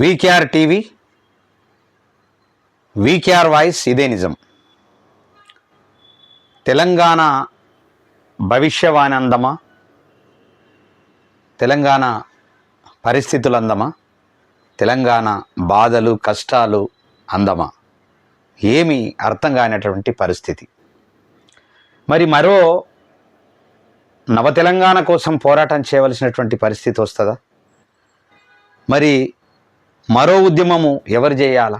VKR TV, VKR voice, ఇదే నిజం. తెలంగాణ భవిష్యవాణి అందమా, తెలంగాణ పరిస్థితులు అందమా, తెలంగాణ బాధలు కష్టాలు అందమా, ఏమీ అర్థం కానటువంటి పరిస్థితి. మరి మరో నవ తెలంగాణ కోసం పోరాటం చేయవలసినటువంటి పరిస్థితి వస్తుందా? మరి మరో ఉద్యమము ఎవరు చేయాలా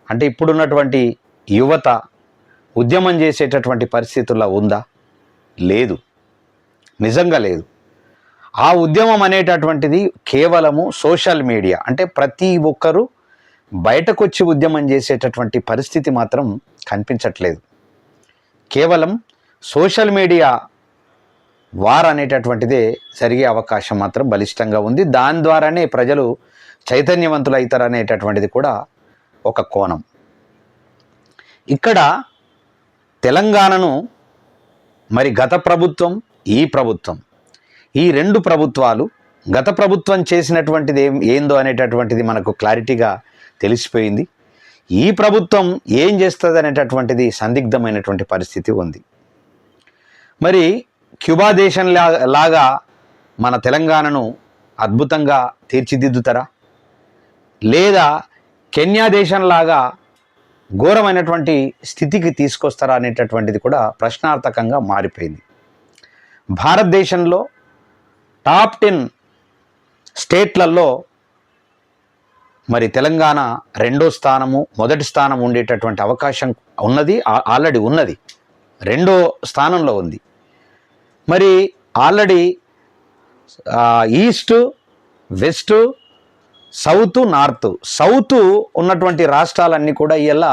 అంటే ఇప్పుడున్నటువంటి యువత ఉద్యమం చేసేటటువంటి పరిస్థితుల్లో ఉందా? లేదు, నిజంగా లేదు. ఆ ఉద్యమం అనేటటువంటిది కేవలము సోషల్ మీడియా, అంటే ప్రతి ఒక్కరూ బయటకు వచ్చి ఉద్యమం చేసేటటువంటి పరిస్థితి మాత్రం కనిపించట్లేదు. కేవలం సోషల్ మీడియా వార్ అనేటటువంటిదే జరిగే అవకాశం మాత్రం బలిష్టంగా ఉంది. దాని ద్వారానే ప్రజలు చైతన్యవంతులు అవుతారు అనేటటువంటిది కూడా ఒక కోణం. ఇక్కడ తెలంగాణను మరి గత ప్రభుత్వం, ఈ ప్రభుత్వం, ఈ రెండు ప్రభుత్వాలు, గత ప్రభుత్వం చేసినటువంటిది ఏందో అనేటటువంటిది మనకు క్లారిటీగా తెలిసిపోయింది. ఈ ప్రభుత్వం ఏం చేస్తుంది అనేటటువంటిది సందిగ్ధమైనటువంటి పరిస్థితి ఉంది. మరి క్యూబా దేశం లాగా మన తెలంగాణను అద్భుతంగా తీర్చిదిద్దుతారా, లేదా కెన్యా దేశంలాగా ఘోరమైనటువంటి స్థితికి తీసుకొస్తారా అనేటటువంటిది కూడా ప్రశ్నార్థకంగా మారిపోయింది. భారతదేశంలో టాప్ 10 స్టేట్లలో మరి తెలంగాణ రెండో స్థానము, మొదటి స్థానం ఉండేటటువంటి అవకాశం ఉన్నది, ఆల్రెడీ ఉన్నది, రెండో స్థానంలో ఉంది. మరి already east, west, south, north, south ఉన్నటువంటి రాష్ట్రాలన్నీ కూడా ఇలా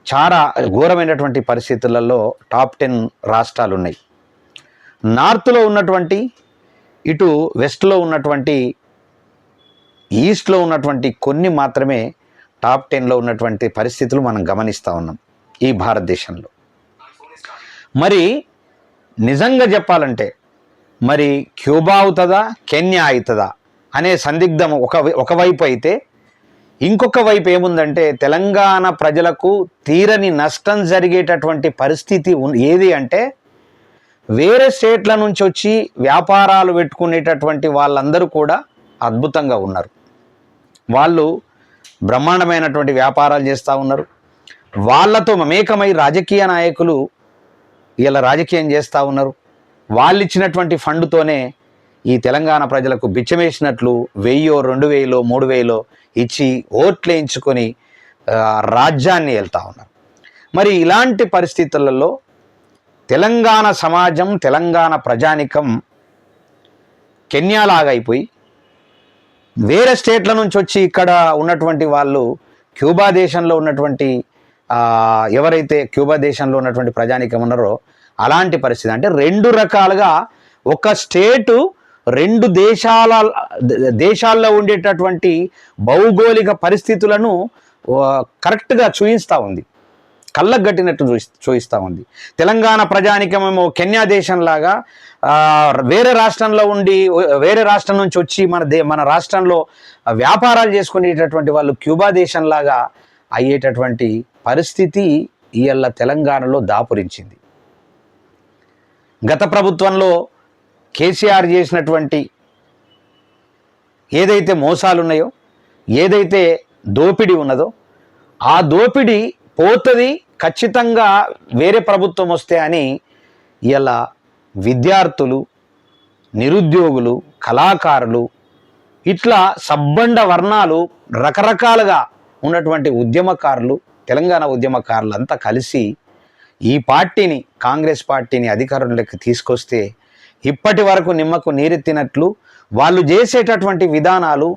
చాలా ఘోరమైనటువంటి పరిస్థితులలో టాప్ 10 రాష్ట్రాలు ఉన్నాయి. నార్త్లో ఉన్నటువంటి, ఇటు వెస్ట్లో ఉన్నటువంటి, ఈస్ట్లో ఉన్నటువంటి కొన్ని మాత్రమే టాప్ 10లో ఉన్నటువంటి పరిస్థితులు మనం గమనిస్తూ ఉన్నాం ఈ భారతదేశంలో. మరి నిజంగా చెప్పాలంటే మరి క్యూబా అవుతుందా, కెన్యా అవుతుందా అనే సందిగ్ధం ఒకవైపు అయితే, ఇంకొక వైపు ఏముందంటే తెలంగాణ ప్రజలకు తీరని నష్టం జరిగేటటువంటి పరిస్థితి ఏది అంటే, వేరే స్టేట్ల నుంచి వచ్చి వ్యాపారాలు పెట్టుకునేటటువంటి వాళ్ళందరూ కూడా అద్భుతంగా ఉన్నారు. వాళ్ళు బ్రహ్మాండమైనటువంటి వ్యాపారాలు చేస్తూ ఉన్నారు. వాళ్ళతో మమేకమై రాజకీయ నాయకులు ఇలా రాజకీయం చేస్తూ ఉన్నారు. వాళ్ళు ఇచ్చినటువంటి ఫండ్తోనే ఈ తెలంగాణ ప్రజలకు బిచ్చమేసినట్లు 1000, 2000, 3000 ఇచ్చి ఓట్లు వేయించుకొని రాజ్యాన్ని వెళ్తూ ఉన్నారు. మరి ఇలాంటి పరిస్థితులలో తెలంగాణ సమాజం, తెలంగాణ ప్రజానికం కెన్యాలాగా అయిపోయి, వేరే స్టేట్ల నుంచి వచ్చి ఇక్కడ ఉన్నటువంటి వాళ్ళు క్యూబా దేశంలో ఉన్నటువంటి ఎవరైతే క్యూబా దేశంలో ఉన్నటువంటి ప్రజానికం ఉన్నారో అలాంటి పరిస్థితి. అంటే రెండు రకాలుగా ఒక స్టేటు రెండు దేశాల్లో ఉండేటటువంటి భౌగోళిక పరిస్థితులను కరెక్ట్గా చూపిస్తూ ఉంది, కళ్ళకు గట్టినట్టు చూపిస్తూ ఉంది. తెలంగాణ ప్రజానికమేమో కెన్యా దేశంలాగా వేరే రాష్ట్రంలో ఉండి, వేరే రాష్ట్రం నుంచి వచ్చి మన రాష్ట్రంలో వ్యాపారాలు చేసుకునేటటువంటి వాళ్ళు క్యూబా దేశంలాగా అయ్యేటటువంటి పరిస్థితి ఇవాళ తెలంగాణలో దాపురించింది. గత ప్రభుత్వంలో కేసీఆర్ చేసినటువంటి ఏదైతే మోసాలు ఉన్నాయో, ఏదైతే దోపిడీ ఉన్నదో, ఆ దోపిడీ పోతుంది ఖచ్చితంగా వేరే ప్రభుత్వం వస్తే అని ఇలా విద్యార్థులు, నిరుద్యోగులు, కళాకారులు, ఇట్లా సబ్బండ వర్ణాలు, రకరకాలుగా ఉన్నటువంటి ఉద్యమకారులు, తెలంగాణ ఉద్యమకారులు అంతా కలిసి ఈ పార్టీని, కాంగ్రెస్ పార్టీని అధికారంలోకి తీసుకొస్తే ఇప్పటి వరకు నిమ్మకు నీరెత్తినట్లు వాళ్ళు చేసేటటువంటి విధానాలు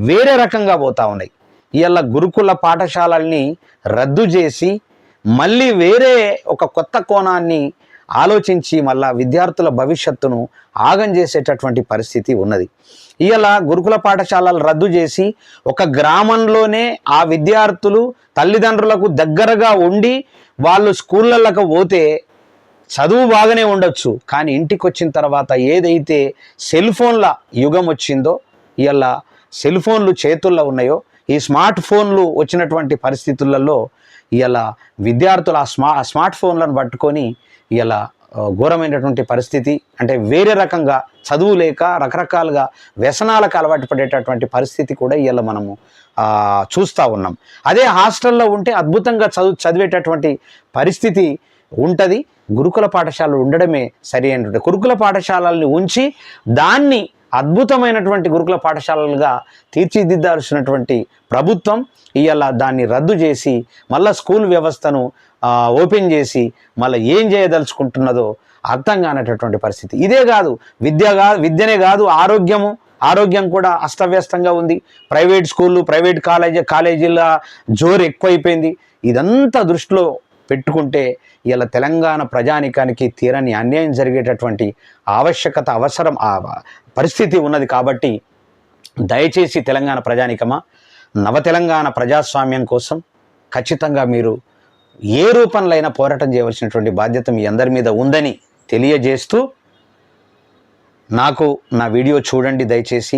వేరే రకంగా పోతూ ఉన్నాయి. ఇవాళ గురుకుల పాఠశాలల్ని రద్దు చేసి మళ్ళీ వేరే ఒక కొత్త కోణాన్ని ఆలోచించి మళ్ళా విద్యార్థుల భవిష్యత్తును ఆగం చేసేటటువంటి పరిస్థితి ఉన్నది. ఇవాళ గురుకుల పాఠశాలలు రద్దు చేసి ఒక గ్రామంలోనే ఆ విద్యార్థులు తల్లిదండ్రులకు దగ్గరగా ఉండి వాళ్ళు స్కూళ్ళకు పోతే చదువు బాగానే ఉండొచ్చు, కానీ ఇంటికి వచ్చిన తర్వాత ఏదైతే సెల్ ఫోన్ల యుగం వచ్చిందో, ఇవాళ సెల్ ఫోన్లు చేతుల్లో ఉన్నాయో, ఈ స్మార్ట్ ఫోన్లు వచ్చినటువంటి పరిస్థితులలో ఇలా విద్యార్థులు ఆ స్మార్ట్ ఫోన్లను పట్టుకొని ఇలా ఘోరమైనటువంటి పరిస్థితి, అంటే వేరే రకంగా చదువు లేక రకరకాలుగా వ్యసనాలకు అలవాటు పడేటటువంటి పరిస్థితి కూడా ఇలా మనము చూస్తూ ఉన్నాం. అదే హాస్టల్లో ఉంటే అద్భుతంగా చదివేటటువంటి పరిస్థితి ఉంటుంది. గురుకుల పాఠశాలలు ఉండడమే సరి అయినటువంటి, గురుకుల పాఠశాలల్ని ఉంచి దాన్ని అద్భుతమైనటువంటి గురుకుల పాఠశాలలుగా తీర్చిదిద్దాల్సినటువంటి ప్రభుత్వం ఇవాళ దాన్ని రద్దు చేసి మళ్ళీ స్కూల్ వ్యవస్థను ఓపెన్ చేసి మళ్ళీ ఏం చేయదలుచుకుంటున్నదో అర్థం కానటువంటి పరిస్థితి. ఇదే కాదు, విద్యనే కాదు, ఆరోగ్యం కూడా అస్తవ్యస్తంగా ఉంది. ప్రైవేట్ స్కూళ్ళు, ప్రైవేట్ కాలేజీల జోరు ఎక్కువైపోయింది. ఇదంతా దృష్టిలో పెట్టుకుంటే ఇలా తెలంగాణ ప్రజానికానికి తీరని అన్యాయం జరిగేటటువంటి అవసరం పరిస్థితి ఉన్నది. కాబట్టి దయచేసి తెలంగాణ ప్రజానికమా, నవ తెలంగాణ ప్రజాస్వామ్యం కోసం ఖచ్చితంగా మీరు ఏ రూపంలో అయినా పోరాటం చేయవలసినటువంటి బాధ్యత మీ అందరి మీద ఉందని తెలియజేస్తూ, నా వీడియో చూడండి దయచేసి.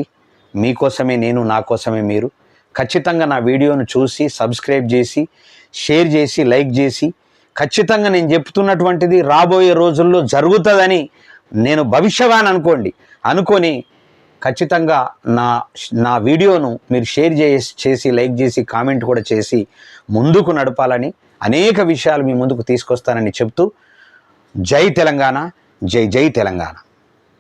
మీకోసమే నేను, నా కోసమే మీరు. ఖచ్చితంగా నా వీడియోను చూసి సబ్స్క్రైబ్ చేసి, షేర్ చేసి, లైక్ చేసి, ఖచ్చితంగా నేను చెప్తున్నటువంటిది రాబోయే రోజుల్లో జరుగుతుందని నేను భవిష్యవాణి అనుకొని ఖచ్చితంగా నా వీడియోను మీరు షేర్ చేసి, లైక్ చేసి, కామెంట్ కూడా చేసి ముందుకు నడపాలని, అనేక విషయాలు మీ ముందుకు తీసుకొస్తానని చెప్తూ, జై తెలంగాణ, జై జై తెలంగాణ.